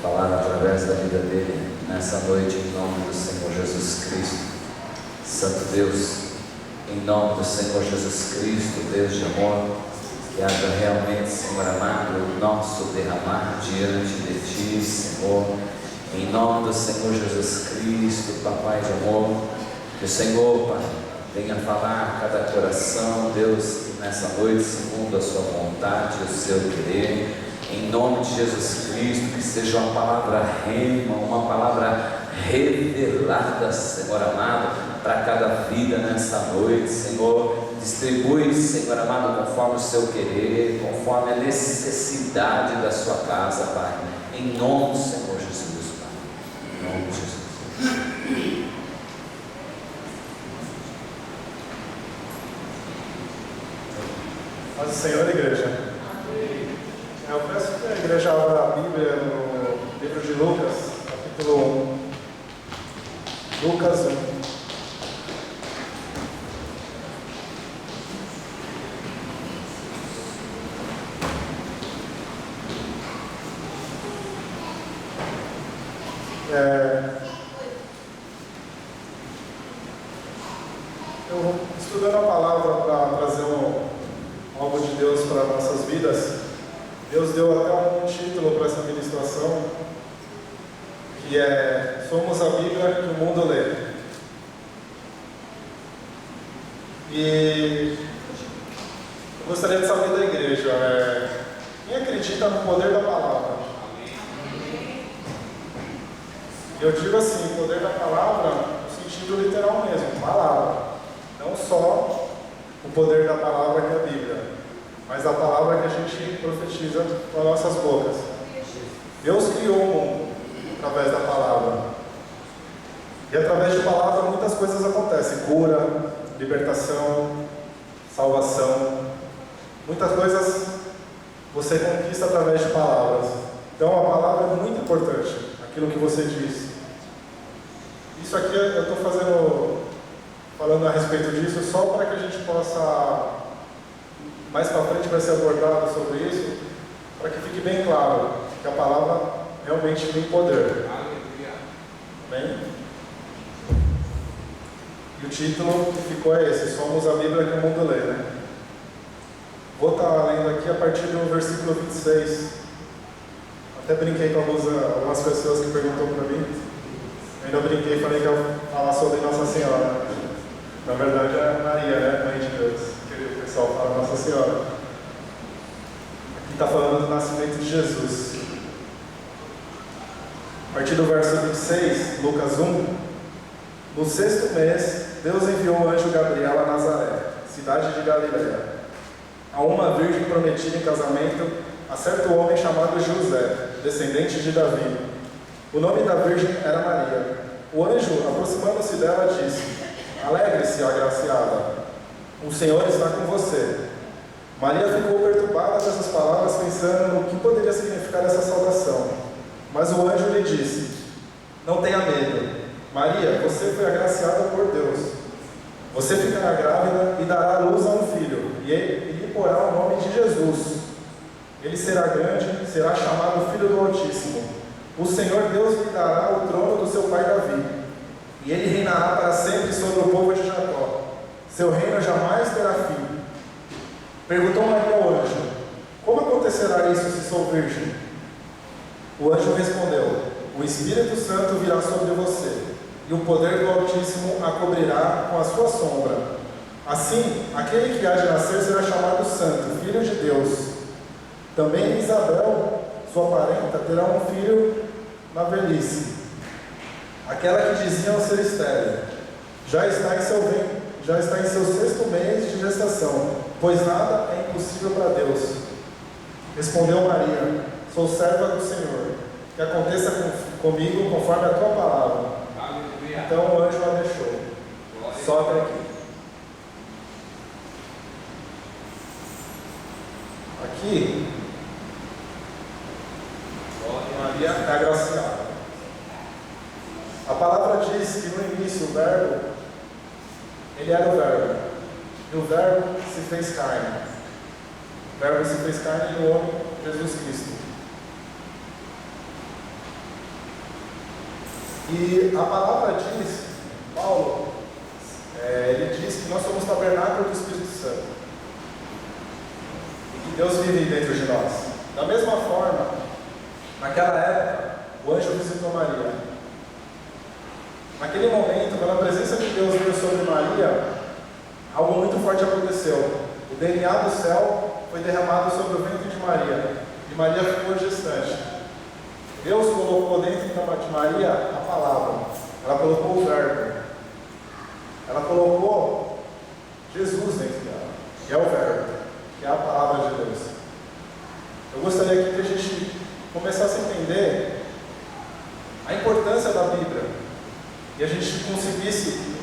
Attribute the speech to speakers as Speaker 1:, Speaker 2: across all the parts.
Speaker 1: falar através da vida dele nessa noite, em nome do Senhor Jesus Cristo. Santo Deus, em nome do Senhor Jesus Cristo, Deus de amor, que haja realmente, Senhor amado, o nosso derramar diante de Ti, Senhor, em nome do Senhor Jesus Cristo, Papai de amor, que o Senhor, Pai, venha falar a cada coração, Deus, nessa noite, segundo a Sua vontade e o Seu querer, em nome de Jesus Cristo, que seja uma palavra rema, uma palavra revelada, Senhor amado, para cada vida nessa noite, Senhor. Distribui, Senhor amado, conforme o Seu querer, conforme a necessidade da Sua casa, Pai, em nome do Senhor Jesus, Pai, em nome de Jesus.
Speaker 2: Paz do Senhor, igreja. Eu peço que a igreja abra a Bíblia no livro de Lucas, capítulo 1. Lucas 1. Eu estudando a palavra para trazer algo de Deus para nossas vidas, Deus deu até um título para essa ministração, que é Somos a Bíblia que o mundo lê. E eu gostaria de saber da igreja, quem acredita no poder da palavra? Eu digo assim, poder da palavra no sentido literal mesmo, palavra. Não só o poder da palavra que é a Bíblia, mas a palavra que a gente profetiza com as nossas bocas. Deus criou o mundo através da palavra. E através de palavra muitas coisas acontecem. Cura, libertação, salvação. Muitas coisas você conquista através de palavras. Então a palavra é muito importante, aquilo que você diz. Isso aqui eu estou falando a respeito disso só para que a gente possa, mais para frente vai ser abordado sobre isso, para que fique bem claro que a palavra realmente tem poder. Amém? E o título que ficou é esse, Somos a Bíblia que o mundo lê, né? Vou estar lendo aqui a partir do versículo 26. Até brinquei com algumas pessoas que perguntou para mim. Eu ainda brinquei e falei que eu ia falar sobre Nossa Senhora. Na verdade é Maria, né? Mãe de Deus. Que o pessoal fala Nossa Senhora. Aqui está falando do nascimento de Jesus. A partir do verso 26, Lucas 1. No 6º mês, Deus enviou o anjo Gabriel a Nazaré, cidade de Galileia, a uma virgem prometida em casamento a certo homem chamado José, descendente de Davi. O nome da virgem era Maria. O anjo, aproximando-se dela, disse: Alegre-se, agraciada, o Senhor está com você. Maria ficou perturbada com essas palavras, pensando no que poderia significar essa saudação. Mas o anjo lhe disse: Não tenha medo, Maria, você foi agraciada por Deus. Você ficará grávida e dará à luz a um filho, e lhe porá o nome de Jesus. Ele será grande, será chamado Filho do Altíssimo. O Senhor Deus lhe dará o trono do seu pai Davi, e ele reinará para sempre sobre o povo de Jacó. Seu reino jamais terá fim. Perguntou Maria ao anjo: Como acontecerá isso se sou virgem? O anjo respondeu: O Espírito Santo virá sobre você, e o poder do Altíssimo a cobrirá com a sua sombra. Assim, aquele que há de nascer será chamado Santo, Filho de Deus. Também Isabel, sua parenta, terá um filho na velhice. Aquela que diziam ser estéril já está em seu 6º mês de gestação, pois nada é impossível para Deus. Respondeu Maria: Sou serva do Senhor, que aconteça comigo conforme a tua palavra. Aleluia. Então o anjo a deixou. Só até aqui. Aqui, Maria é agraciada. A palavra diz que no início o verbo, ele era o verbo, e o verbo se fez carne. O verbo se fez carne e o homem, Jesus Cristo. E a palavra diz, Paulo, ele diz que nós somos tabernáculo do Espírito Santo. E que Deus vive dentro de nós. Da mesma forma, naquela época, o anjo visitou Maria. Naquele momento, quando a presença de Deus veio sobre Maria, algo muito forte aconteceu. O DNA do céu foi derramado sobre o ventre de Maria. E Maria ficou gestante. Deus colocou dentro de Maria a palavra. Ela colocou o verbo. Ela colocou Jesus dentro dela, que é o verbo, que é a palavra de Deus. Eu gostaria aqui que a gente começasse a entender a importância da Bíblia. E a gente conseguisse,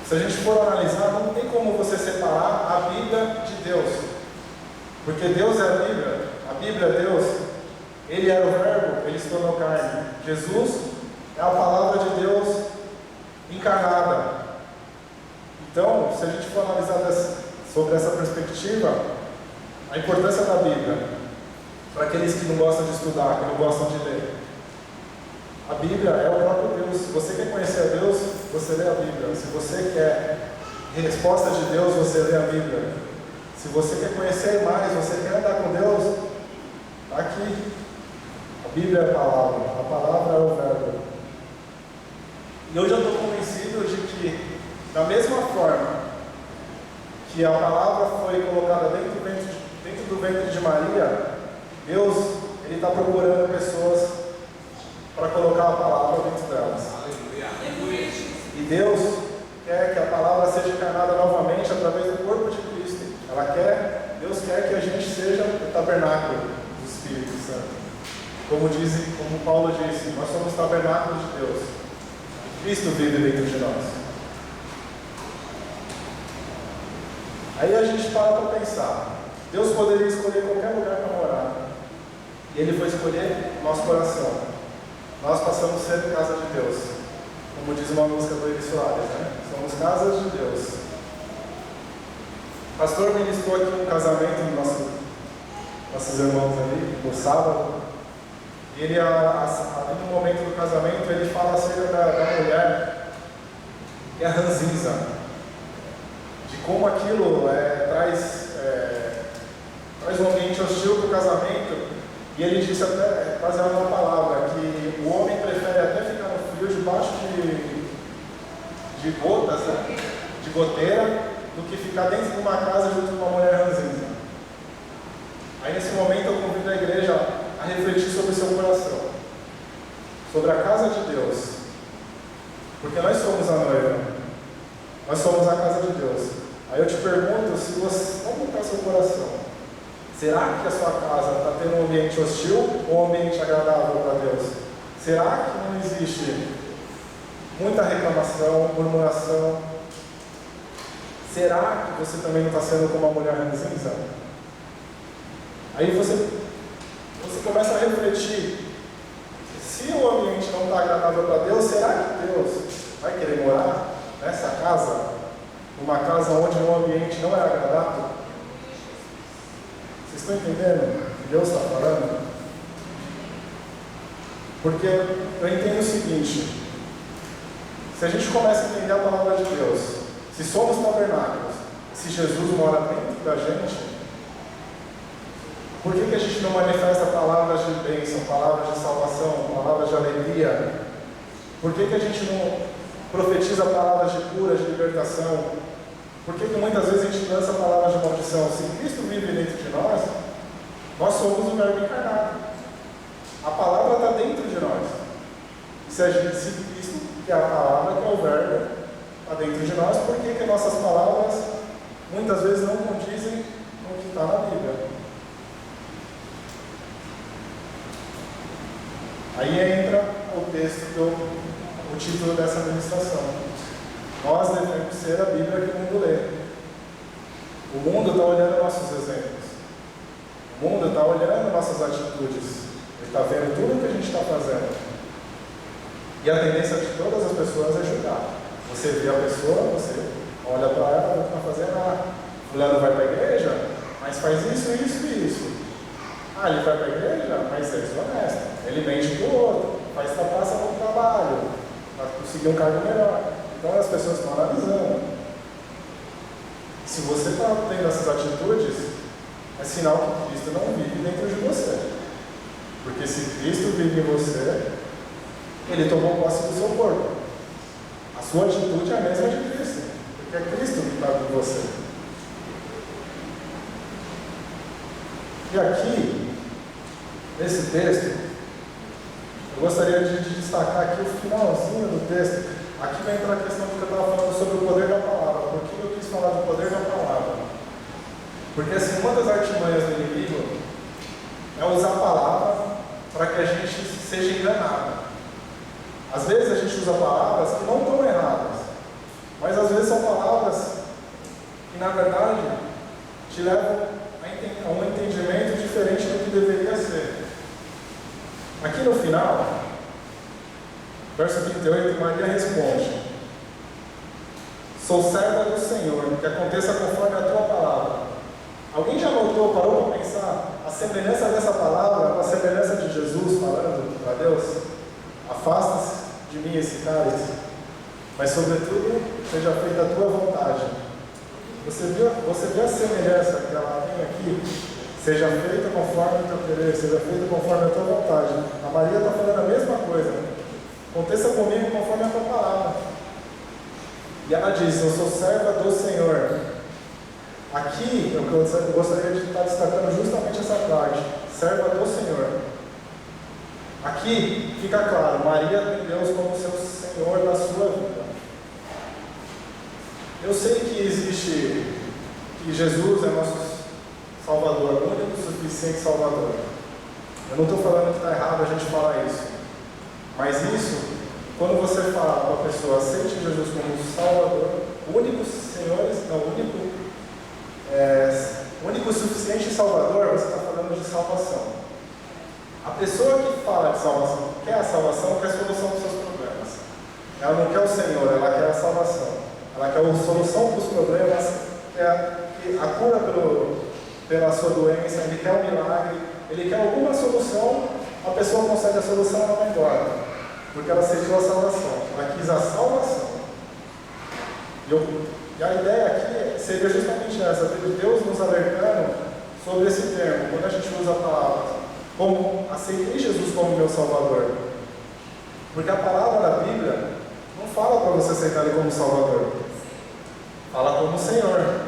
Speaker 2: se a gente for analisar, não tem como você separar a Bíblia de Deus. Porque Deus é a Bíblia é Deus. Ele era o verbo, ele se tornou carne. Jesus é a palavra de Deus encarnada. Então, se a gente for analisar sobre essa perspectiva, a importância da Bíblia, para aqueles que não gostam de estudar, que não gostam de ler, a Bíblia é o próprio Deus. Se você quer conhecer a Deus, você lê a Bíblia. Se você quer resposta de Deus, você lê a Bíblia. Se você quer conhecer mais, você quer andar com Deus, está aqui. A Bíblia é a palavra é o verbo. E hoje eu estou convencido de que, da mesma forma que a palavra foi colocada dentro do ventre de Maria, Deus está procurando pessoas para colocar a palavra dentro delas. E Deus quer que a palavra seja encarnada novamente através do corpo de Cristo. Deus quer que a gente seja o tabernáculo do Espírito Santo. Como Paulo disse, nós somos tabernáculos de Deus. Cristo vive dentro de nós. Aí a gente para pensar. Deus poderia escolher qualquer lugar para morar. E Ele foi escolher o nosso coração. Nós passamos a ser casa de Deus. Como diz uma música do Eli Soares, né? Somos casas de Deus. O pastor ministrou aqui um casamento dos nossos irmãos ali, no sábado. E ele, ali no momento do casamento, ele fala acerca da mulher e a ranzinza. De como aquilo traz um ambiente hostil para o casamento. E ele disse até, baseado na palavra, que o homem prefere até ficar no frio debaixo de gotas, né? De goteira, do que ficar dentro de uma casa junto com uma mulher ranzinza. Aí nesse momento eu convido a igreja a refletir sobre o seu coração, sobre a casa de Deus, porque nós somos a noiva, nós somos a casa de Deus. Aí eu te pergunto, como está seu coração? Será que a sua casa está tendo um ambiente hostil ou um ambiente agradável para Deus? Será que não existe muita reclamação, murmuração? Será que você também não está sendo como uma mulher ranzinza? Aí você começa a refletir. Se o ambiente não está agradável para Deus, será que Deus vai querer morar nessa casa? Uma casa onde o ambiente não é agradável? Vocês estão entendendo o que Deus está falando? Porque eu entendo o seguinte: se a gente começa a entender a palavra de Deus, se somos tabernáculos, se Jesus mora dentro da gente, por que a gente não manifesta palavras de bênção, palavras de salvação, palavras de alegria? Por que a gente não profetiza palavras de cura, de libertação? Por que muitas vezes a gente lança palavras de maldição? Se Cristo vive dentro de nós, nós somos o verbo encarnado. A palavra está dentro de nós. Se Cristo, que é a palavra, que é o verbo, está dentro de nós, por que nossas palavras muitas vezes não condizem com o que está na Bíblia? Aí entra o texto, o título dessa ministração. Nós devemos ser a Bíblia que o mundo lê. O mundo está olhando nossos exemplos. O mundo está olhando nossas atitudes. Ele está vendo tudo o que a gente está fazendo. E a tendência de todas as pessoas é julgar. Você vê a pessoa, você olha para ela, não está fazendo nada. Fulano vai para a igreja, mas faz isso, isso e isso. Ele vai para a igreja, mas é desonesto. Ele mente para o outro, faz trapaça no trabalho. conseguir um cargo melhor. Então as pessoas estão analisando. Se você está tendo essas atitudes, é sinal que Cristo não vive dentro de você. Porque se Cristo vive em você, Ele tomou posse do seu corpo. A sua atitude é a mesma de Cristo, porque é Cristo que está em você. E aqui, nesse texto, eu gostaria de destacar aqui o finalzinho do texto. Aqui vai entrar a questão do que eu estava falando sobre o poder da palavra. Por que eu quis falar do poder da palavra? Porque assim, uma das artimanhas do inimigo é usar a palavra para que a gente seja enganado. Às vezes a gente usa palavras que não estão erradas, mas às vezes são palavras que na verdade te levam a um entendimento diferente do que deveria ser. Aqui no final, verso 38, Maria responde: sou serva do Senhor, que aconteça conforme a tua palavra. Alguém já notou, parou para pensar a semelhança dessa palavra com a semelhança de Jesus falando para Deus? Afasta-se de mim esse cálice, mas sobretudo seja feita a tua vontade. Você viu a semelhança que ela tem aqui? Seja feita conforme o teu querer, seja feita conforme a tua vontade. A Maria está falando a mesma coisa. Aconteça comigo conforme a tua palavra. E ela diz: eu sou serva do Senhor. Aqui eu gostaria de estar destacando justamente essa parte: serva do Senhor. Aqui fica claro, Maria tem Deus como seu Senhor da sua vida. Eu sei que Jesus é nosso Salvador, o único e suficiente Salvador. Eu não estou falando que está errado a gente falar isso. Mas isso, quando você fala para a pessoa, aceite Jesus como Salvador, o único Senhor, não, o único e suficiente Salvador, você está falando de salvação. A pessoa que fala de salvação, quer a salvação, quer a solução dos seus problemas. Ela não quer o Senhor, ela quer a salvação. Ela quer a solução dos problemas, quer a cura pela sua doença, ele quer um milagre, ele quer alguma solução, a pessoa consegue a solução, ela vai embora. Porque ela aceitou a salvação, ela quis a salvação. E a ideia aqui seria justamente essa, de Deus nos alertando sobre esse termo, quando a gente usa a palavra, como aceitei Jesus como meu Salvador. Porque a palavra da Bíblia não fala para você aceitar Ele como Salvador, fala como Senhor.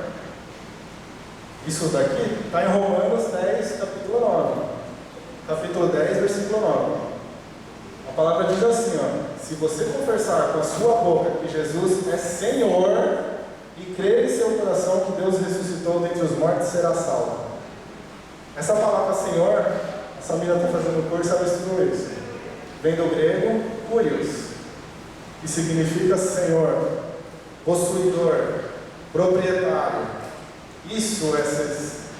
Speaker 2: Isso daqui está em Romanos 10, capítulo 9. Capítulo 10, versículo 9. A palavra diz assim, ó: se você confessar com a sua boca que Jesus é Senhor e crer em seu coração que Deus ressuscitou dentre os mortos, será salvo. Essa palavra Senhor, a Samira está fazendo curso, ela estudou isso. Vem do grego kurios, que significa Senhor, possuidor, proprietário. Isso é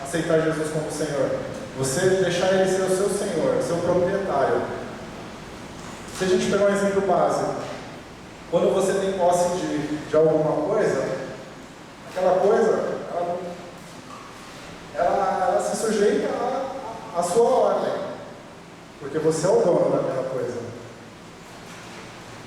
Speaker 2: aceitar Jesus como Senhor. Você deixar Ele ser o seu Senhor, seu proprietário. Se a gente pegar um exemplo básico, quando você tem posse de alguma coisa, aquela coisa, ela se sujeita à sua ordem, porque você é o dono daquela coisa.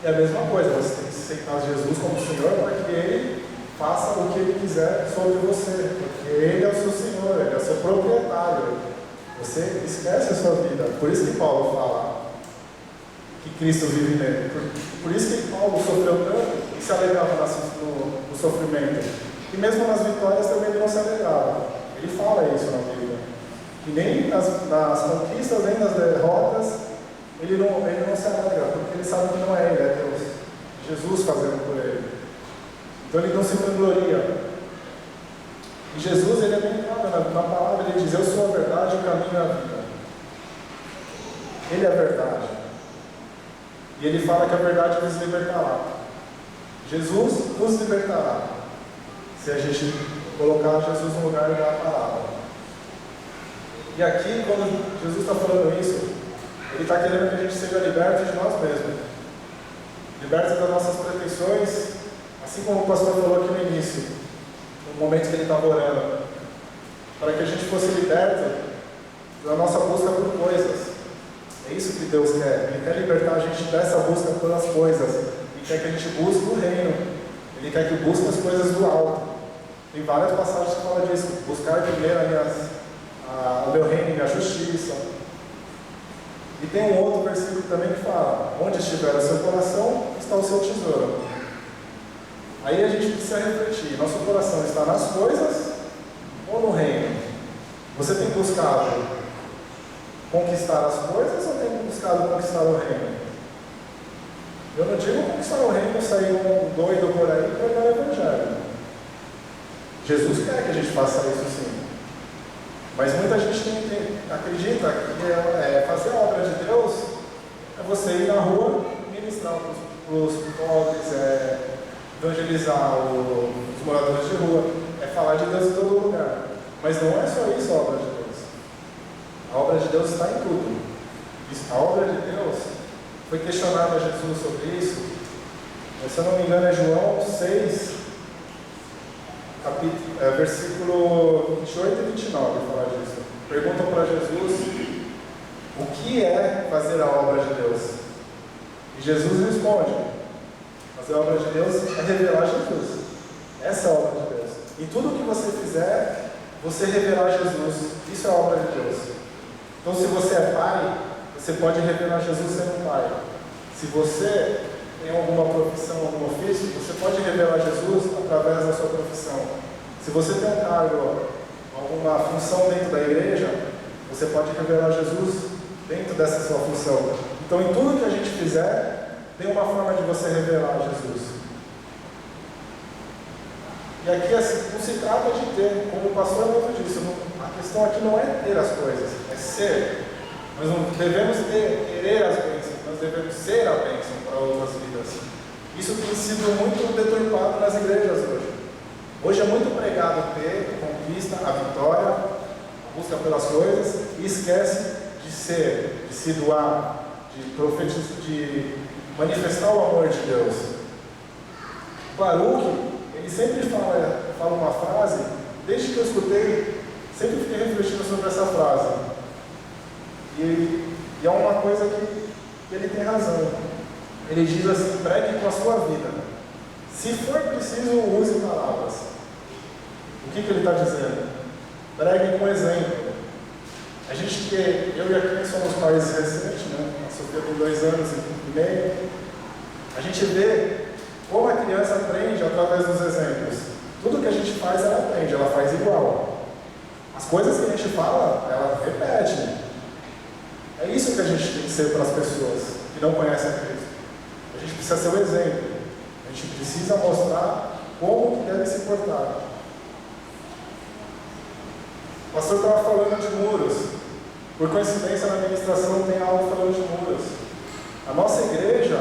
Speaker 2: E a mesma coisa, você tem que aceitar Jesus como Senhor para que Ele faça o que Ele quiser sobre você, porque Ele é o seu Senhor, Ele é o seu proprietário. Você esquece a sua vida. Por isso que Paulo fala que Cristo vive nele. Por isso que Paulo sofreu tanto e se alegrava no sofrimento. E mesmo nas vitórias também ele não se alegrava. Ele fala isso na Bíblia. Que nem nas conquistas, nem nas derrotas, ele não se alegra, porque ele sabe que não é Ele, é Deus. Jesus fazendo por ele. Então ele não se vangloria. E Jesus, ele é bem claro na palavra, ele diz: eu sou a verdade, o caminho e a vida. Ele é a verdade. E ele fala que a verdade nos libertará. Jesus nos libertará, se a gente colocar Jesus no lugar da palavra. E aqui, quando Jesus está falando isso, Ele está querendo que a gente seja liberto de nós mesmos. Liberto das nossas pretensões, assim como o pastor falou aqui no início, no momento que ele estava orando, para que a gente fosse liberto da nossa busca por coisas. É isso que Deus quer. Ele quer libertar a gente dessa busca pelas coisas. Ele quer que a gente busque o reino. Ele quer que busque as coisas do alto. Tem várias passagens que falam disso. Buscar primeiro o meu reino e minha justiça. E tem um outro versículo também que fala: onde estiver o seu coração, está o seu tesouro. Aí a gente precisa refletir: nosso coração está nas coisas ou no reino? Você tem buscado conquistar as coisas ou tem buscado conquistar o reino? Eu não digo conquistar o reino e sair um doido por aí para pregar o evangelho. Jesus quer que a gente faça isso sim. Mas muita gente acredita que fazer a obra de Deus é você ir na rua ministrar para os pobres, evangelizar os moradores de rua, é falar de Deus em todo lugar. Mas não é só isso a obra de Deus. A obra de Deus está em tudo. A obra de Deus foi questionada a Jesus sobre isso. Se eu não me engano é João 6, versículo 28 e 29, fala disso. Perguntam para Jesus o que é fazer a obra de Deus. E Jesus responde: fazer a obra de Deus é revelar Jesus. Essa é a obra de Deus. Em tudo que você fizer, você revelar Jesus. Isso é a obra de Deus. Então, se você é pai, você pode revelar Jesus sendo pai. Se você tem alguma profissão, algum ofício, você pode revelar Jesus através da sua profissão. Se você tem um cargo, alguma função dentro da igreja, você pode revelar Jesus dentro dessa sua função. Então, em tudo que a gente fizer, tem uma forma de você revelar Jesus. E aqui não se trata de ter, como o pastor muito disse, a questão aqui não é ter as coisas, é ser. Nós não devemos querer as bênçãos, nós devemos ser a bênção para outras vidas. Isso tem sido muito deturpado nas igrejas hoje. Hoje é muito pregado ter, a conquista, a vitória, a busca pelas coisas, e esquece de ser, de se doar, de profetizar, de manifestar o amor de Deus. Baruque, ele sempre fala uma frase, desde que eu escutei, sempre fiquei refletindo sobre essa frase. E é uma coisa que ele tem razão. Ele diz assim: pregue com a sua vida. Se for preciso, use palavras. O que ele está dizendo? Pregue com exemplo. A gente eu e a Kim somos pais recentes, né? A Sofia tem 2 anos e meio. A gente vê como a criança aprende através dos exemplos. Tudo que a gente faz, ela aprende, ela faz igual. As coisas que a gente fala, ela repete. É isso que a gente tem que ser para as pessoas que não conhecem a Cristo. A gente precisa ser o exemplo. A gente precisa mostrar como que deve se portar. O pastor estava falando de muros. Por coincidência, na administração tem algo falando de muros. A nossa igreja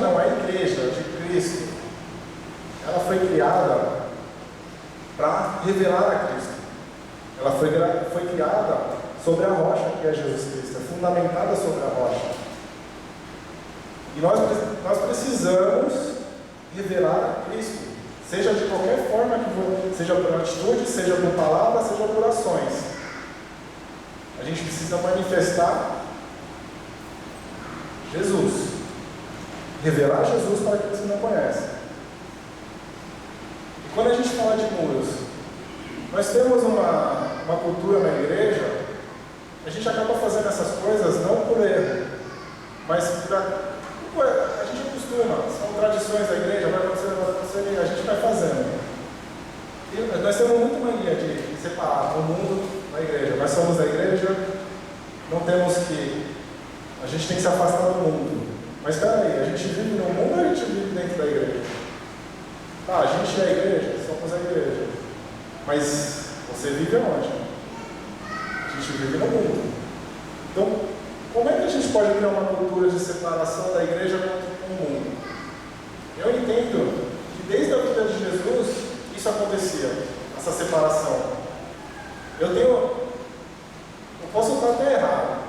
Speaker 2: não, a igreja de Cristo, ela foi criada para revelar a Cristo. Ela foi criada sobre a rocha que é Jesus Cristo, é fundamentada sobre a rocha. E nós precisamos revelar a Cristo, seja de qualquer forma que for, seja por atitude, seja por palavras, seja por ações. A gente precisa manifestar Jesus, revelar Jesus para aqueles que não conhecem. E quando a gente fala de muros, nós temos uma cultura na igreja, a gente acaba fazendo essas coisas não por erro, mas a gente costuma, são tradições da igreja, vai acontecer, a gente vai fazendo. E nós temos muito mania de separar o mundo da igreja. Nós somos da igreja, não temos que. A gente tem que se afastar do mundo. Mas espera aí, a gente vive no mundo ou a gente vive dentro da igreja? Tá, a gente é a igreja, somos a igreja. Mas você vive onde? A gente vive no mundo. Então, como é que a gente pode criar uma cultura de separação da igreja com o mundo? Eu entendo que desde a vida de Jesus, isso acontecia, essa separação. Eu posso estar até errado,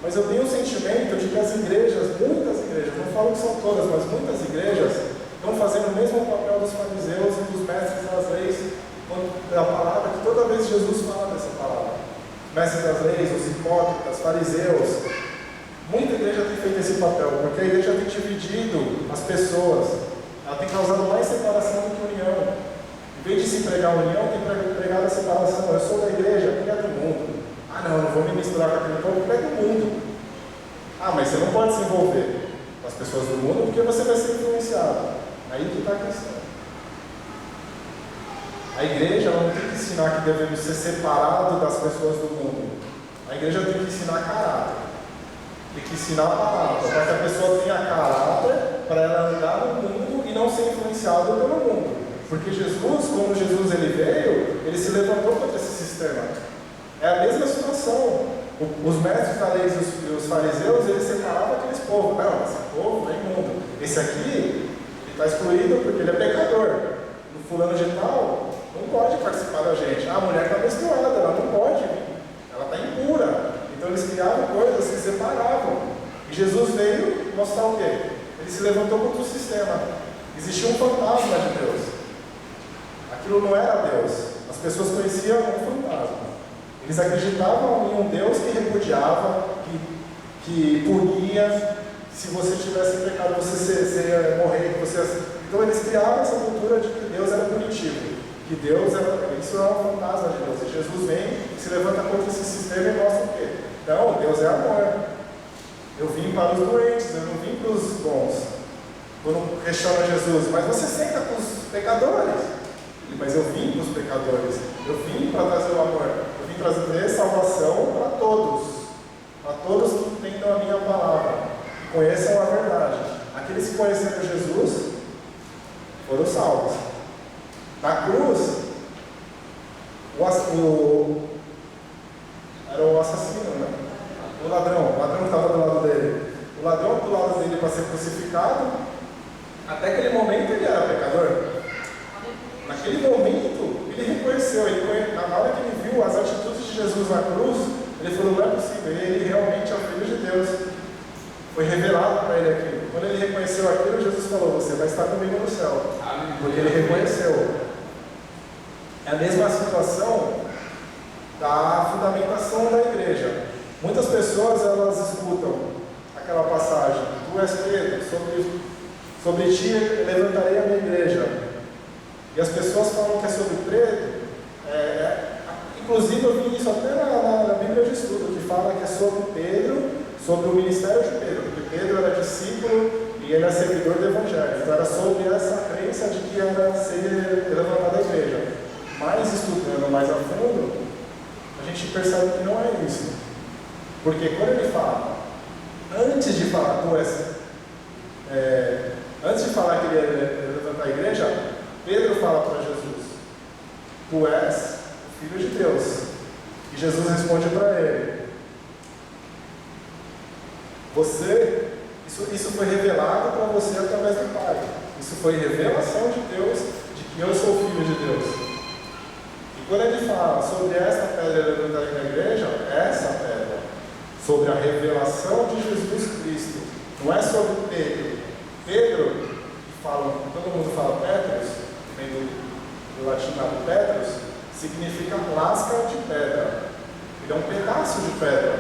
Speaker 2: mas eu tenho o sentimento de que as igrejas, muitas igrejas, não falo que são todas, mas muitas igrejas, estão fazendo o mesmo papel dos fariseus e dos mestres das leis, da palavra, que toda vez Jesus fala dessa palavra. Mestres das leis, os hipócritas, fariseus, Muita igreja tem feito esse papel, porque a igreja tem dividido as pessoas. Ela tem causado mais separação do que união. Em vez de se pregar a união, tem pregado a separação. Eu sou da igreja, aquele é do mundo. Ah não, não vou me misturar com aquele povo, porque é do mundo. Ah, mas você não pode se envolver com as pessoas do mundo, porque você vai ser influenciado. Aí que está a questão. A igreja não tem que ensinar que devemos ser separados das pessoas do mundo. A igreja tem que ensinar caráter. Tem que ensinar a palavra, para que a pessoa tenha caráter, para ela andar no mundo e não ser influenciada pelo mundo. Porque Jesus, quando Jesus ele veio, ele se levantou contra esse sistema. É a mesma situação. Os mestres da lei e os fariseus, eles separavam aqueles povos. Não, esse povo é imundo. Esse aqui, ele está excluído porque ele é pecador. O fulano de tal não pode participar da gente. A mulher está menstruada, ela não pode vir. Ela está impura. Então eles criavam coisas, se separavam. E Jesus veio mostrar o quê? Ele se levantou contra o sistema. Existia um fantasma de Deus. Aquilo não era Deus. As pessoas conheciam um fantasma. Eles acreditavam em um Deus que repudiava, que punia. Se você tivesse pecado, você ia morrer. Então eles criavam essa cultura de que Deus era punitivo. Que Deus era. Isso é um fantasma de Deus. E Jesus vem, se levanta contra esse sistema e mostra o quê? Não, Deus é amor. Eu vim para os doentes, eu não vim para os bons. Quando questiona Jesus, mas você senta com os pecadores. Mas eu vim para os pecadores. Eu vim para trazer o amor. Eu vim trazer salvação para todos. Para todos que entendam a minha palavra. Que conheçam a verdade. Aqueles que conheceram Jesus foram salvos. Na cruz, era o assassino, né? O ladrão que estava do lado dele. O ladrão do lado dele para ser crucificado, até aquele momento ele era pecador. Naquele momento, ele reconheceu, na hora que ele viu as atitudes de Jesus na cruz, ele falou, não é possível, ele realmente é o Filho de Deus. Foi revelado para ele aquilo. Quando ele reconheceu aquilo, Jesus falou, você vai estar comigo no céu. Porque ele reconheceu. É a mesma situação da fundamentação da igreja. Muitas pessoas, elas escutam aquela passagem, tu és Pedro, sobre ti levantarei a minha igreja. E as pessoas falam que é sobre Pedro, inclusive eu vi isso até na Bíblia de Estudo, que fala que é sobre Pedro, sobre o ministério de Pedro, porque Pedro era discípulo e ele é servidor do Evangelho. Então era sobre essa crença de que ia ser levantada a igreja. Mas estudando mais a fundo, a gente percebe que não é isso. Porque quando ele fala, antes de falar que ele ia levantar a igreja, Pedro fala para Jesus, tu és o Filho de Deus. E Jesus responde para ele, isso foi revelado para você através do Pai. Isso foi revelação de Deus, de que eu sou o Filho de Deus. Quando ele fala sobre essa pedra levantada na igreja, essa pedra, sobre a revelação de Jesus Cristo, não é sobre Pedro. Pedro, que todo mundo fala Petros, vem do latinado Petros, significa lasca de pedra. Ele é um pedaço de pedra.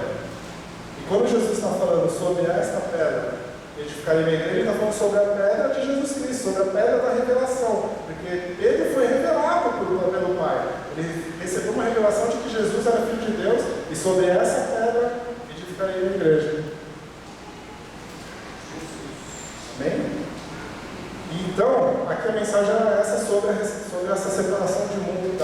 Speaker 2: E quando Jesus está falando sobre esta pedra, edificaria minha igreja, ele está falando sobre a pedra de Jesus Cristo, sobre a pedra da revelação. Porque Pedro foi revelado pelo Pai. Ele recebeu uma revelação de que Jesus era Filho de Deus, e sobre essa pedra edificaria a igreja. Amém? E então, aqui a mensagem é essa sobre essa separação de mundo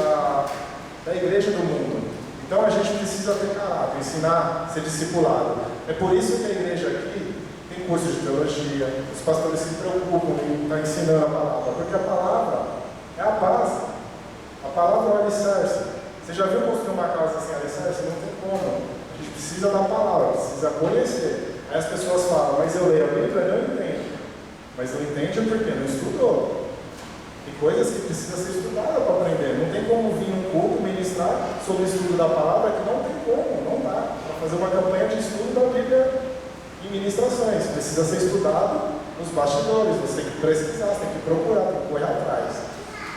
Speaker 2: da igreja do mundo. Então a gente precisa ter caráter, ensinar, ser discipulado. É por isso que a igreja aqui tem curso de teologia, os pastores se preocupam em estar ensinando a palavra, porque a palavra é a base. A palavra é o alicerce. Você já viu construir uma casa sem alicerce? Não tem como. A gente precisa da palavra, precisa conhecer. Aí as pessoas falam, mas eu leio a Bíblia e não entendo. Mas não entende porque não estudou. Tem coisas que precisam ser estudadas para aprender. Não tem como vir num culto ministrar sobre o estudo da palavra, que não tem como, não dá. Para fazer uma campanha de estudo da Bíblia em ministrações. Precisa ser estudado nos bastidores. Você tem que pesquisar, você tem que procurar, tem que correr atrás.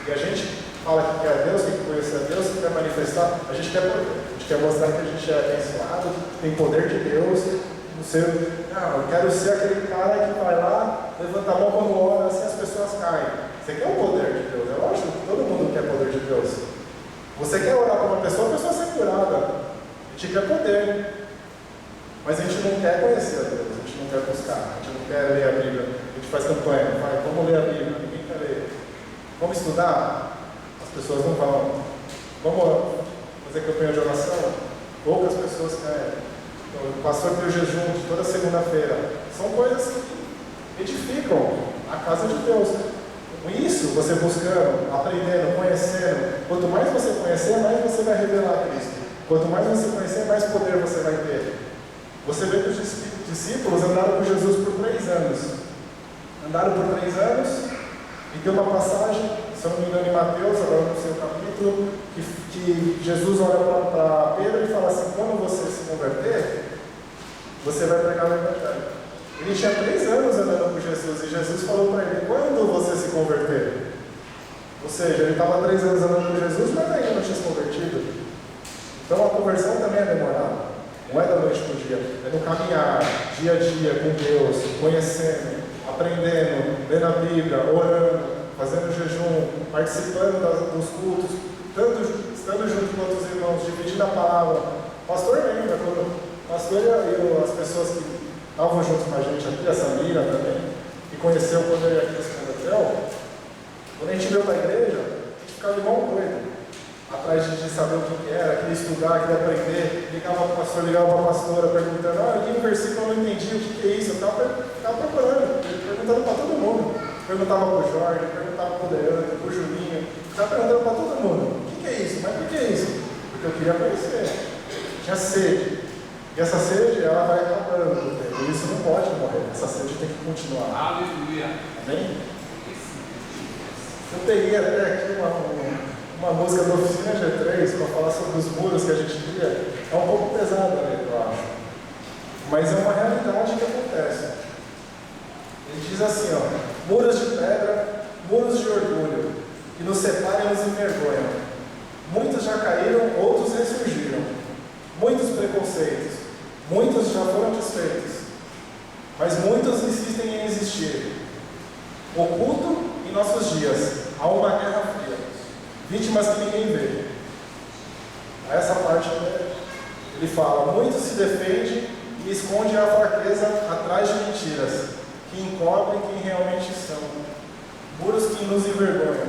Speaker 2: E a gente fala que quer Deus, que quer conhecer Deus, que quer manifestar, a gente quer mostrar que a gente é abençoado, que tem poder de Deus, no seu, não, eu quero ser aquele cara que vai lá, levanta a mão quando ora, assim as pessoas caem. Você quer o poder de Deus? Eu acho que todo mundo quer o poder de Deus. Você quer orar para uma pessoa, a pessoa ser curada. A gente quer poder. Mas a gente não quer conhecer a Deus, a gente não quer buscar, a gente não quer ler a Bíblia. A gente faz campanha, vai, vamos ler a Bíblia, ninguém quer ler. Vamos estudar? As pessoas não vão. Vamos fazer campanha de oração? Poucas pessoas querem. Então, o pastor tem o jejum de toda segunda-feira. São coisas que edificam a casa de Deus. Com isso, você buscando, aprendendo, conhecendo, quanto mais você conhecer, mais você vai revelar Cristo. Quanto mais você conhecer, mais poder você vai ter. Você vê que os discípulos andaram com Jesus por 3 anos. Andaram por 3 anos e tem uma passagem, se eu não me engano, em Mateus, agora no seu capítulo, que Jesus olha para Pedro e fala assim: quando você se converter, você vai pregar o Evangelho. Ele tinha 3 anos andando com Jesus e Jesus falou para ele: quando você se converter? Ou seja, ele estava 3 anos andando com Jesus, mas ainda não tinha se convertido. Então a conversão também é demorada. Não é da noite para o dia, é no caminhar, dia a dia, com Deus, conhecendo, aprendendo, lendo a Bíblia, orando, fazendo jejum, participando dos cultos, estando junto com outros irmãos, dividindo a palavra. O pastor lembra, quando o pastor e as pessoas que estavam junto com a gente aqui, a Samira também, que conheceu quando ele aqui se converteu, quando a gente veio para a igreja, a gente ficava igual um doido. Atrás de saber o que era, queria estudar, queria aprender, ligava para o pastor, ligava para a pastora, perguntando: ali no versículo eu não entendi, o que é isso? Eu estava procurando, perguntando para todo mundo. Perguntava para o Jorge, perguntava para o Leandro, para o Julinho, estava perguntando para todo mundo: o que é isso? Mas por que é isso? Porque eu queria conhecer, tinha sede. E essa sede, ela vai acabando com o tempo, e isso não pode morrer, essa sede tem que continuar.
Speaker 3: Aleluia.
Speaker 2: Amém? Eu peguei até aqui uma música da Oficina G3 para falar sobre os muros que a gente via. É um pouco pesada, né, eu acho. Mas é uma realidade que acontece. Ele diz assim, ó: muros de pedra, muros de orgulho, que nos separam e nos envergonham. Muitos já caíram, outros ressurgiram. Muitos preconceitos, muitos já foram desfeitos. Mas muitos insistem em existir. Oculto em nossos dias, há uma guerra fria. Vítimas que ninguém vê. Essa parte ele fala: muitos se defendem e escondem a fraqueza atrás de mentiras, que encobrem quem realmente são. Muros que nos envergonham.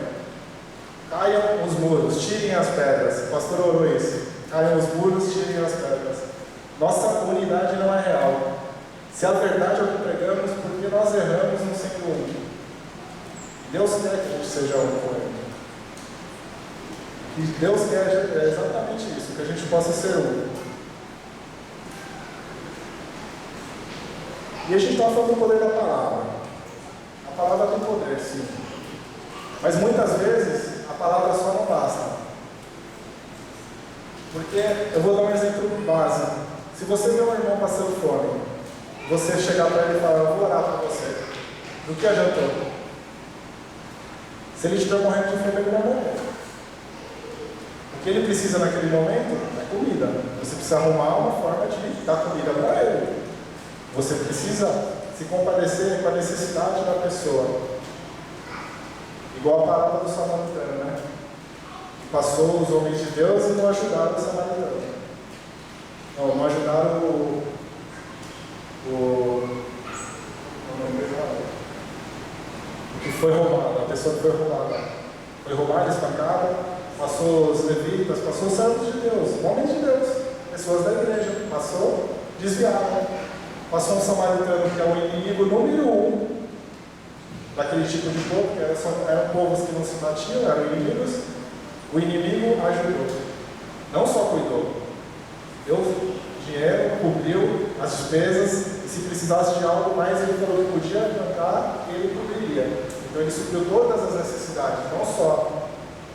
Speaker 2: Caiam os muros, tirem as pedras. O pastor orou isso. Caiam os muros, tirem as pedras. Nossa unidade não é real. Se a verdade é o que pregamos, porque nós erramos não sendo um. Deus quer que a gente seja um com Ele. E Deus quer exatamente isso, que a gente possa ser um. E a gente está falando do poder da palavra. A palavra tem poder, sim. Mas muitas vezes a palavra só não basta. Porque eu vou dar um exemplo básico. Se você vê um irmão passando fome, você chegar para ele e falar: eu vou orar para você. Do que adiantou? Se ele estiver morrendo de fome, ele vai morrer. O que ele precisa naquele momento é comida. Você precisa arrumar uma forma de dar comida para ele. Você precisa se compadecer com a necessidade da pessoa. Igual a parábola do samaritano, né? Que passou os homens de Deus e não ajudaram o samaritano. Não ajudaram o que foi roubado, a pessoa que foi roubada. Foi roubada, espancada, passou os levitas, passou os servos de Deus, homens de Deus, pessoas da igreja, passou, desviaram. Passou um samaritano que é o inimigo número 1 daquele tipo de povo, que eram povos que não se batiam, eram inimigos. O inimigo ajudou, não só cuidou, deu dinheiro, cobriu as despesas, e se precisasse de algo mais, ele falou que podia bancar, ele cobriria. Então ele supriu todas as necessidades, não só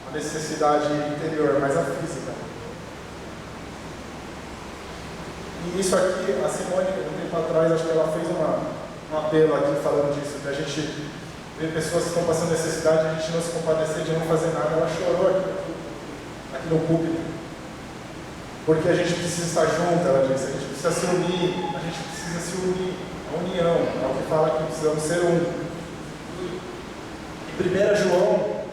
Speaker 2: a necessidade interior, mas a física. E isso aqui, a Simone, um tempo atrás, acho que ela fez um apelo aqui falando disso, que a gente vê pessoas que estão passando necessidade, a gente não se compadecer de não fazer nada. Ela chorou aqui no púlpito. Porque a gente precisa estar junto, ela disse, a gente precisa se unir, a gente precisa se que fala que precisamos ser um. Em 1 João,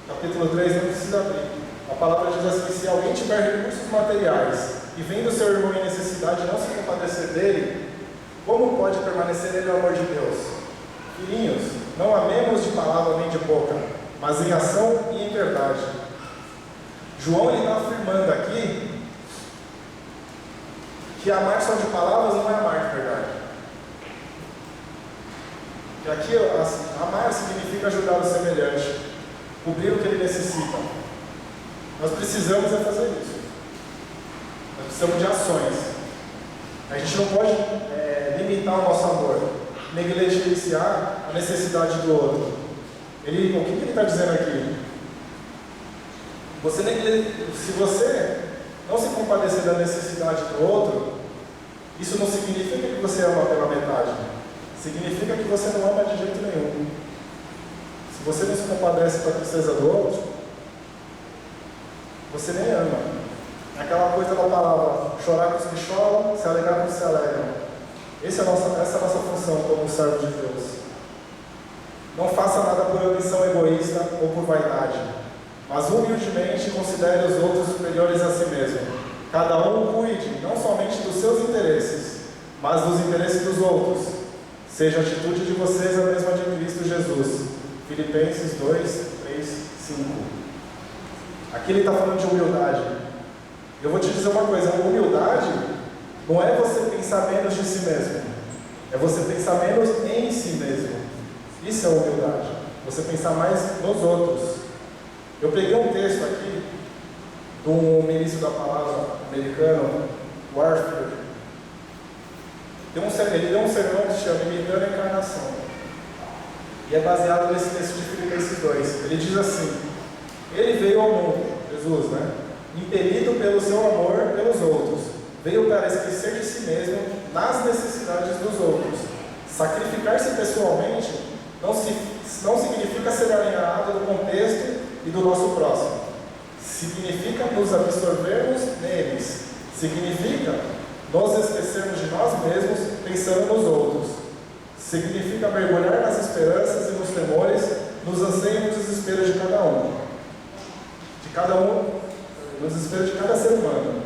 Speaker 2: capítulo 3, não precisa abrir. A palavra diz assim: se alguém tiver recursos materiais e vendo seu irmão em necessidade não se compadecer dele, como pode permanecer ele no amor de Deus? Filhinhos, não amemos de palavra nem de boca, mas em ação e em verdade. João está afirmando aqui que amar só de palavras não é amar de verdade. E aqui, amar significa ajudar o semelhante, cobrir o que ele necessita. Nós precisamos fazer isso. Nós precisamos de ações. A gente não pode limitar o nosso amor, negligenciar a necessidade do outro. O que ele está dizendo aqui? Se você não se compadecer da necessidade do outro, isso não significa que você ama pela metade. Significa que você não ama de jeito nenhum. Se você não se compadece com a tristeza do outro, você nem ama. É aquela coisa da palavra: chorar com os que choram, se alegrar com os que se alegram. Essa é a nossa função como servo de Deus. Não faça nada por ambição egoísta ou por vaidade, mas humildemente considere os outros superiores a si mesmo. Cada um cuide não somente dos seus interesses, mas dos interesses dos outros. Seja a atitude de vocês a mesma de Cristo Jesus. Filipenses 2, 3, 5. Aqui ele está falando de humildade. Eu vou te dizer uma coisa: a humildade não é você pensar menos de si mesmo, é você pensar menos em si mesmo. Isso é humildade. Você pensar mais nos outros. Eu peguei um texto aqui do ministro da palavra americano, Warfield. Ele deu um sermão que se chama Imitando a Encarnação. E é baseado nesse texto de Filipenses 2. Ele diz assim: ele veio ao mundo, Jesus, impelido pelo seu amor pelos outros. Veio para esquecer de si mesmo nas necessidades dos outros. Sacrificar-se pessoalmente não significa ser alienado do contexto e do nosso próximo. Significa nos absorvermos neles. Significa nos esquecermos de nós mesmos pensando nos outros. Significa mergulhar nas esperanças e nos temores, nos anseios e nos desesperos de cada um. Nos desesperos de cada ser humano.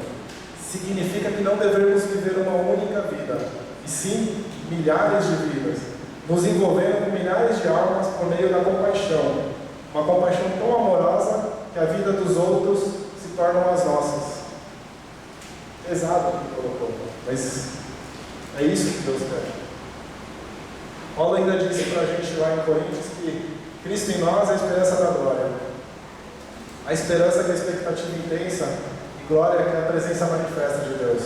Speaker 2: Significa que não devemos viver uma única vida, e sim milhares de vidas, nos envolvendo com milhares de almas por meio da compaixão. Uma compaixão tão amorosa que a vida dos outros se tornam as nossas. Pesado que colocou, mas é isso que Deus quer. Paulo ainda disse para a gente lá em Coríntios que Cristo em nós é a esperança da glória. A esperança que é a expectativa intensa e glória que é a presença manifesta de Deus.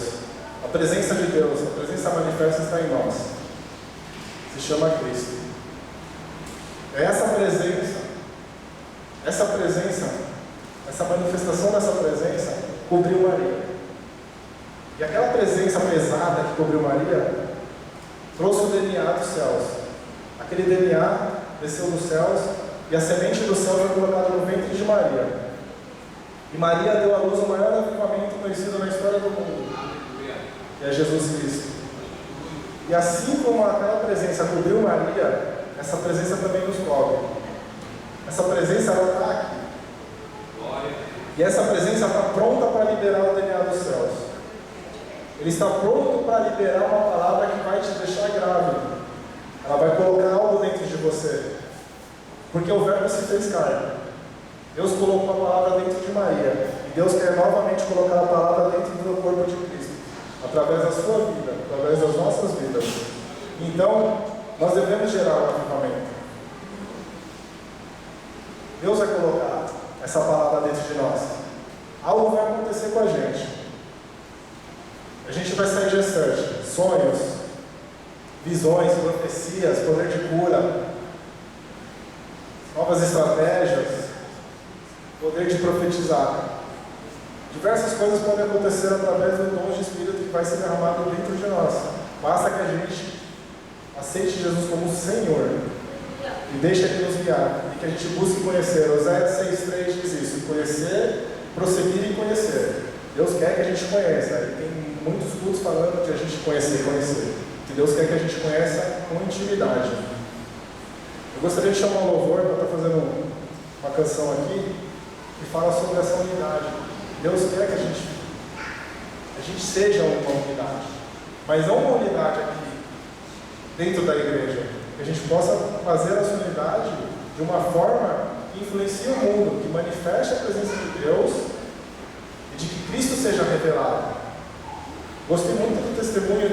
Speaker 2: A presença de Deus, a presença manifesta está em nós. Se chama Cristo. É essa manifestação dessa presença cobriu Maria. E aquela presença pesada que cobriu Maria trouxe o DNA dos céus. Aquele DNA desceu dos céus e a semente do céu foi colocada no ventre de Maria. E Maria deu à luz o maior avivamento conhecido na história do mundo, que é Jesus Cristo. E assim como aquela presença cobriu Maria, essa presença também nos cobre. Essa presença ela está aqui. E essa presença está pronta para liberar o DNA dos céus. Ele está pronto para liberar uma palavra que vai te deixar grave. Ela vai colocar algo dentro de você. Porque o Verbo se fez carne. Deus colocou a palavra dentro de Maria. E Deus quer novamente colocar a palavra dentro do corpo de Cristo. Através da sua vida, através das nossas vidas. Então, nós devemos gerar um avivamento. Deus vai colocar essa palavra dentro de nós. Algo vai acontecer com a gente. A gente vai sair gestante. Sonhos, visões, profecias, poder de cura, novas estratégias, poder de profetizar. Diversas coisas podem acontecer através do dom de Espírito que vai ser derramado dentro de nós. Basta que a gente aceite Jesus como Senhor e deixe Ele nos guiar e que a gente busque conhecer. Oséias 6,3 diz isso: conhecer, prosseguir e conhecer. Deus quer que a gente conheça. E tem muitos cultos falando de a gente conhecer. que Deus quer que a gente conheça com intimidade. Eu gostaria de chamar o louvor para estar fazendo uma canção aqui que fala sobre essa unidade. Deus quer que a gente seja uma unidade, mas não uma unidade aqui dentro da igreja, que a gente possa fazer essa unidade de uma forma que influencie o mundo, que manifeste a presença de Deus e de que Cristo seja revelado. Gostei muito do testemunho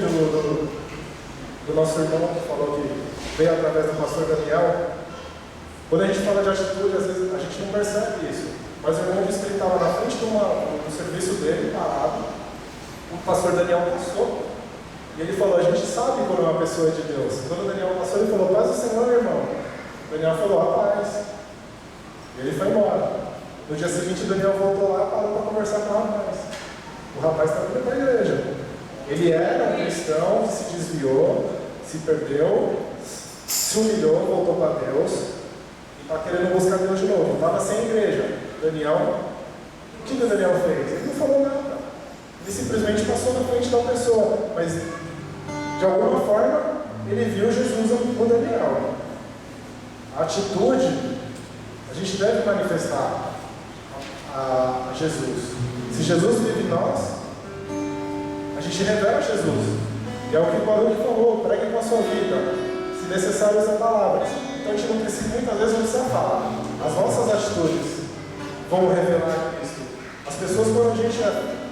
Speaker 2: do nosso irmão que falou que veio através do pastor Daniel. Quando a gente fala de atitude, às vezes a gente não percebe isso, mas o irmão disse que ele estava na frente do serviço dele, parado. O pastor Daniel passou e ele falou: a gente sabe quando uma pessoa é de Deus. Quando o Daniel passou, ele falou: paz do Senhor, irmão. O Daniel falou: a paz. E ele foi embora. No dia seguinte, o Daniel voltou lá e parou para conversar com o rapaz. O rapaz estava indo para a igreja. Ele era um cristão que se desviou, se perdeu, se humilhou, voltou para Deus e está querendo buscar Deus de novo. Estava sem igreja. Daniel, o que o Daniel fez? Ele não falou nada. Ele simplesmente passou na frente da pessoa, mas de alguma forma ele viu Jesus no Daniel. A atitude a gente deve manifestar a Jesus. Se Jesus vive em nós, a gente revela Jesus. E é o que o Baruch falou: pregue com a sua vida, se necessário usar palavras. Então a gente não precisa, muitas vezes não precisa falar. As nossas atitudes vão revelar Cristo. As pessoas, quando a gente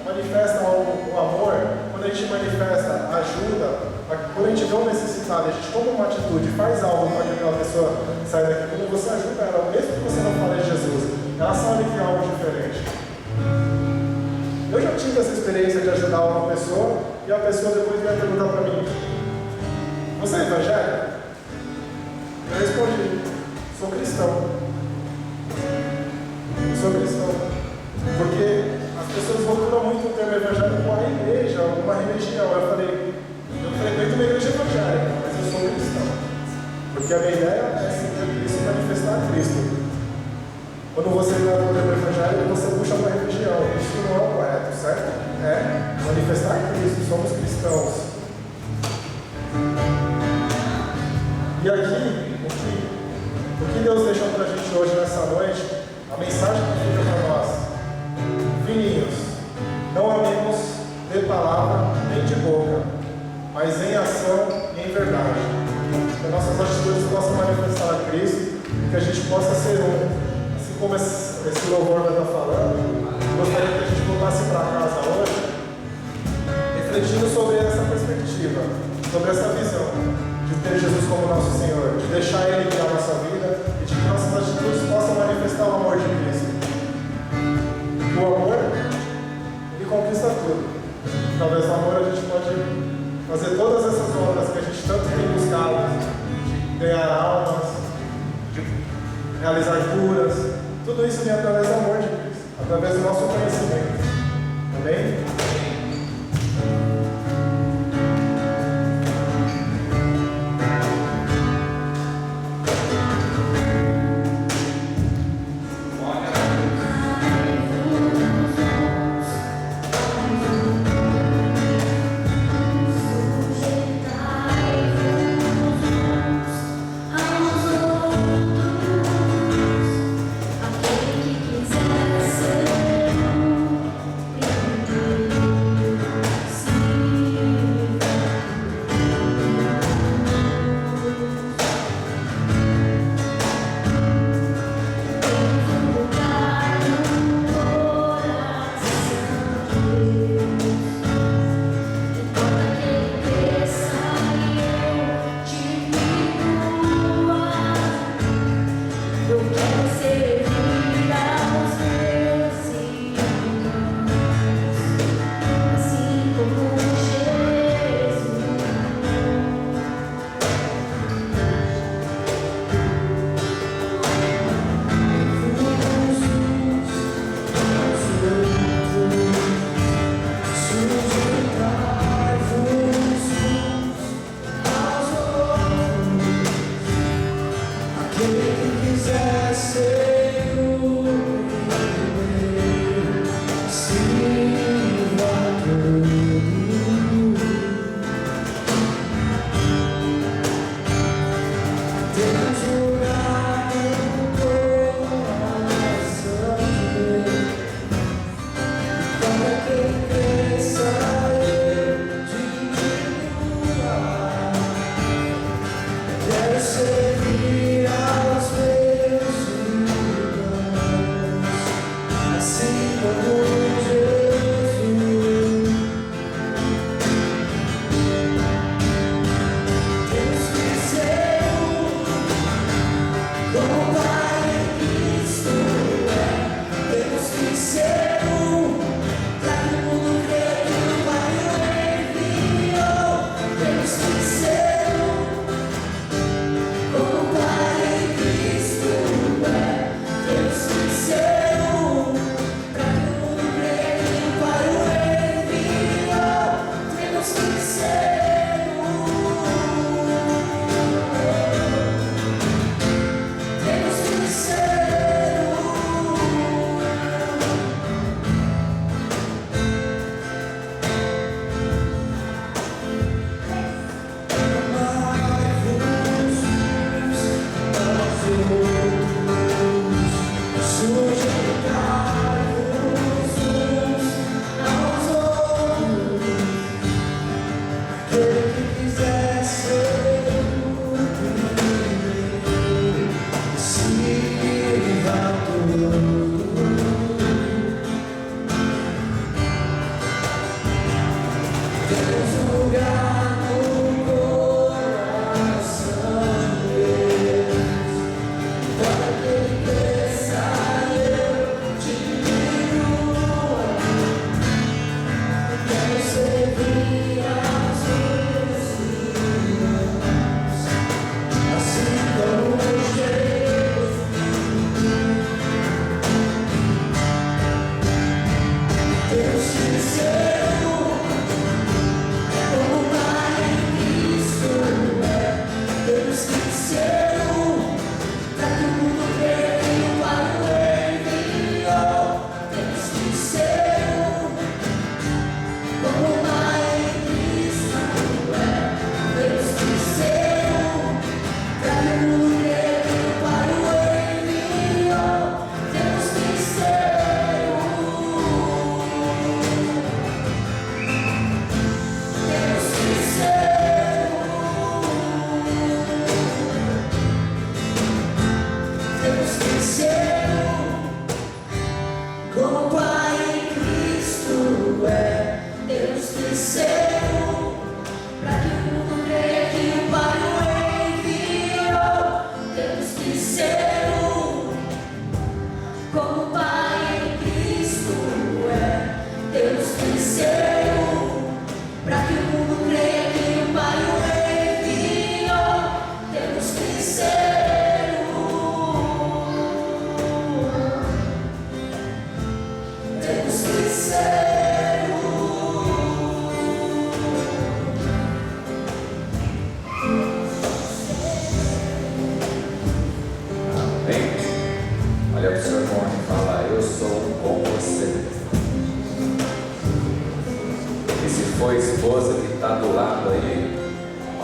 Speaker 2: manifesta o amor, quando a gente manifesta a ajuda, quando a gente vê um necessitado, a gente toma uma atitude, faz algo para que aquela pessoa saia daqui. Quando você ajuda ela, mesmo que você não fale de Jesus, ela sabe que é algo diferente. Eu já tive essa experiência de ajudar uma pessoa e a pessoa depois veio perguntar para mim: você é evangélico? Eu respondi: sou cristão. Eu sou cristão. Porque as pessoas rotulam muito o termo evangélico com a igreja, uma religião. Eu falei: eu frequento uma igreja evangélica, mas eu sou cristão. Porque a minha ideia é seguir Cristo e manifestar Cristo. Quando você leva o termo evangélico, você puxa uma religião. Isso não é o correto, certo? É manifestar Cristo, somos cristãos. E aqui, o que Deus deixou para a gente hoje nessa noite, a mensagem que fica para nós: filhinhos, não amemos de palavra nem de boca, mas em ação e em verdade. Que nossas atitudes possam manifestar a Cristo e que a gente possa ser assim como esse louvor vai estar falando. Gostaria que a gente voltasse para casa hoje refletindo sobre essa perspectiva, sobre essa visão de ter Jesus como nosso Senhor, de deixar Ele guiar a nossa vida e de que nossas atitudes possam manifestar o amor de Cristo. O amor, ele conquista tudo. Através do amor a gente pode fazer todas essas obras que a gente tanto tem buscado, de ganhar almas, de realizar curas. Tudo isso vem através do amor de Cristo, através do nosso conhecimento. Amém?
Speaker 3: Aquele que quiser ser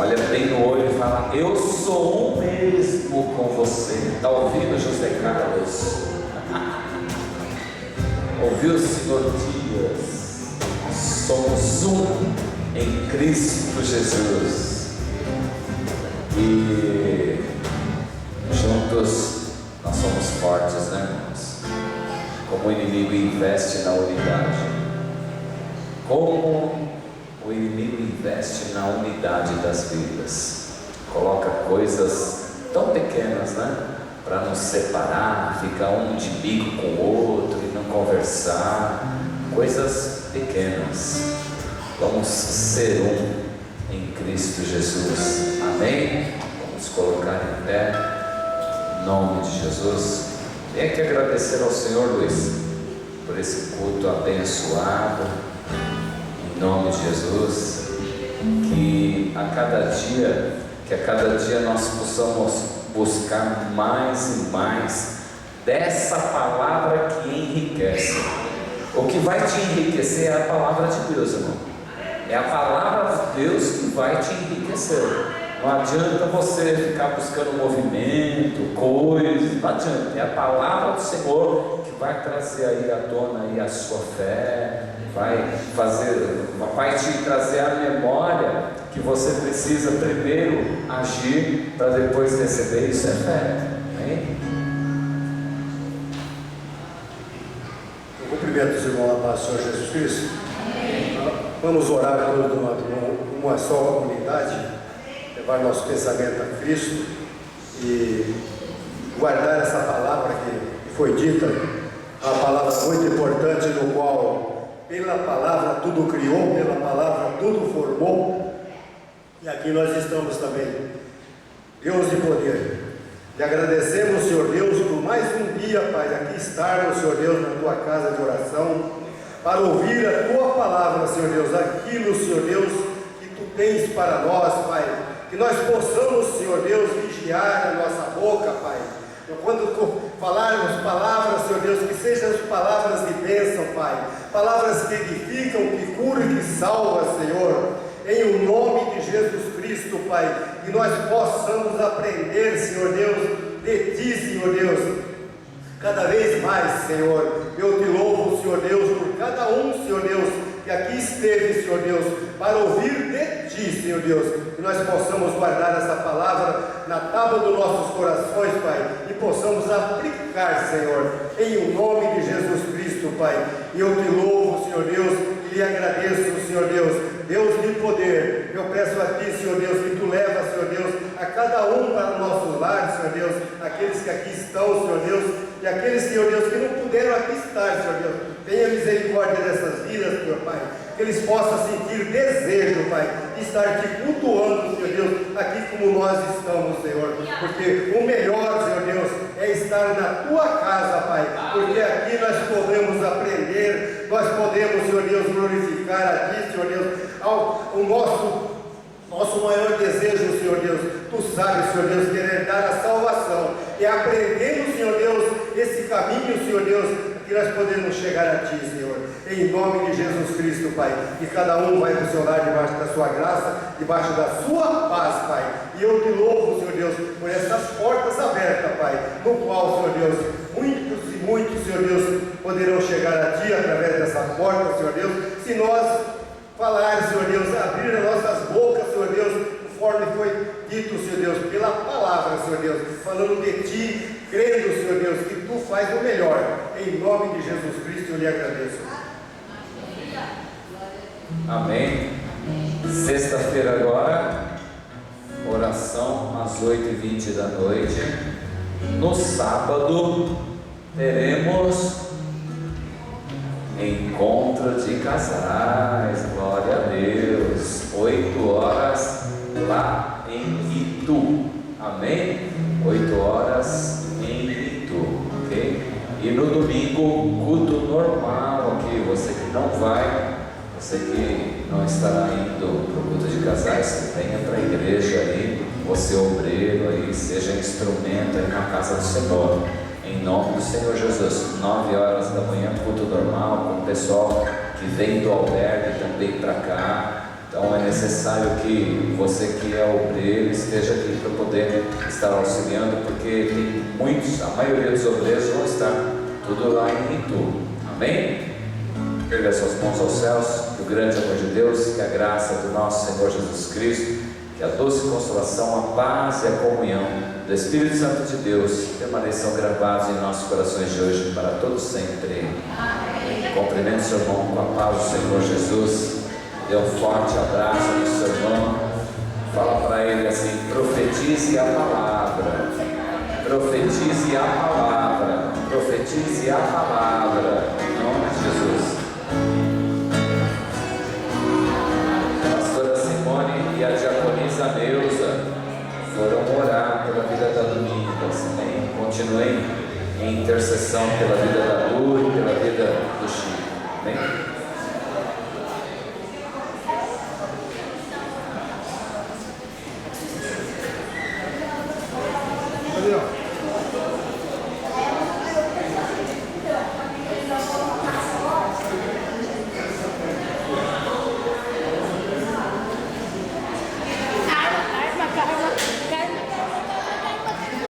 Speaker 1: olha bem no olho e fala: eu sou um mesmo com você. Está ouvindo, José Carlos? Ouviu, Senhor Dias? Somos um em Cristo Jesus. E juntos nós somos fortes, né, irmãos? Como o inimigo investe na unidade. Como o inimigo investe na unidade das vidas. Coloca coisas tão pequenas, né? Para nos separar, ficar um de bico com o outro e não conversar. Coisas pequenas. Vamos ser um em Cristo Jesus. Amém? Vamos colocar em pé, em nome de Jesus. Tenho que agradecer ao Senhor, Luiz, por esse culto abençoado. Em nome de Jesus, que a cada dia nós possamos buscar mais e mais dessa palavra que enriquece. O que vai te enriquecer é a palavra de Deus, irmão. É a palavra de Deus que vai te enriquecer. Não adianta você ficar buscando movimento, coisas, não adianta. É a palavra do Senhor que vai trazer aí à tona aí a sua fé, vai te trazer a memória que você precisa primeiro agir para depois receber. Isso é fé. Amém?
Speaker 3: Eu cumprimento os irmãos na paz do Senhor Jesus Cristo. Vamos orar todos uma só unidade, levar nosso pensamento a Cristo e guardar essa palavra que foi dita, uma palavra muito importante, no qual pela palavra tudo criou, pela palavra tudo formou, e aqui nós estamos também, Deus de poder. Te agradecemos, Senhor Deus, por mais um dia, Pai, aqui estarmos, Senhor Deus, na Tua casa de oração, para ouvir a Tua palavra, Senhor Deus, aquilo, Senhor Deus, que Tu tens para nós, Pai, que nós possamos, Senhor Deus, vigiar a nossa boca, Pai, quando falarmos palavras, Senhor Deus, que sejam palavras de bênção, Pai, palavras que edificam, que curam e que salvam, Senhor, em o nome de Jesus Cristo, Pai, que nós possamos aprender, Senhor Deus, de Ti, Senhor Deus, cada vez mais, Senhor. Eu te louvo, Senhor Deus, por cada um, Senhor Deus, que aqui esteve, Senhor Deus, para ouvir de Ti, Senhor Deus, que nós possamos guardar essa palavra na tábua dos nossos corações, Pai, e possamos aplicar, Senhor, em o nome de Jesus Cristo, Pai. E eu te louvo, Senhor Deus, e lhe agradeço, Senhor Deus, Deus de poder. Eu peço a Ti, Senhor Deus, que Tu leva, Senhor Deus, a cada um para o nosso lar, Senhor Deus, aqueles que aqui estão, Senhor Deus, e aqueles, Senhor Deus, que não puderam aqui estar, Senhor Deus, tenha misericórdia dessas vidas, meu Pai, que eles possam sentir desejo, Pai, de estar Te cultuando, Senhor Deus, aqui como nós estamos, Senhor, porque o melhor, Senhor Deus, é estar na Tua casa, Pai, porque aqui nós podemos aprender, nós podemos, Senhor Deus, glorificar a Ti, Senhor Deus, o nosso maior desejo, Senhor Deus, Tu sabes, Senhor Deus, querer dar a salvação, e aprendendo, Senhor Deus, esse caminho, Senhor Deus, que nós podemos chegar a Ti, Senhor, em nome de Jesus Cristo, Pai, que cada um vai para o seu lar debaixo da Sua graça, debaixo da Sua paz, Pai, e eu te louvo, Senhor Deus, por essas portas abertas, Pai, no qual, Senhor Deus, muitos, Senhor Deus, poderão chegar a Ti através dessa porta, Senhor Deus, se nós falar, Senhor Deus, abrir as nossas bocas, Senhor Deus, conforme foi dito, Senhor Deus, pela palavra, Senhor Deus, falando de Ti, crendo, Senhor Deus, que Tu faz o melhor, em nome de Jesus Cristo eu lhe agradeço.
Speaker 1: Amém. Sexta-feira agora, oração às 8h20 da noite. No sábado teremos encontro de casais, glória a Deus, 8 horas lá em Itu, amém? 8 horas em Itu, ok? E no domingo, culto normal aqui, você que não vai, você que não estará indo para o culto de casais, venha para a igreja aí, você obreiro aí, seja instrumento aí na casa do Senhor. Em nome do Senhor Jesus, 9 horas da manhã, culto normal, com o pessoal que vem do albergue também para cá, Então é necessário que você que é obreiro esteja aqui para poder estar auxiliando, porque tem muitos, a maioria dos obreiros vão estar tudo lá em Itu. Amém? Erga suas mãos aos céus, que o grande amor de Deus, que a graça do nosso Senhor Jesus Cristo, que a doce consolação, a paz e a comunhão do Espírito Santo de Deus permaneçam gravados em nossos corações de hoje para todos sempre. Amém. Cumprimente seu irmão com a paz do Senhor Jesus. Dê um forte abraço no seu irmão. Fala para ele assim: profetize a palavra, profetize a palavra, profetize a palavra, em nome de Jesus. E a diaconisa Neuza foram orar pela vida da Domingos. Amém? Continuem em intercessão pela vida da Lu e pela vida do Chico. Amém?
Speaker 2: Ali, ó.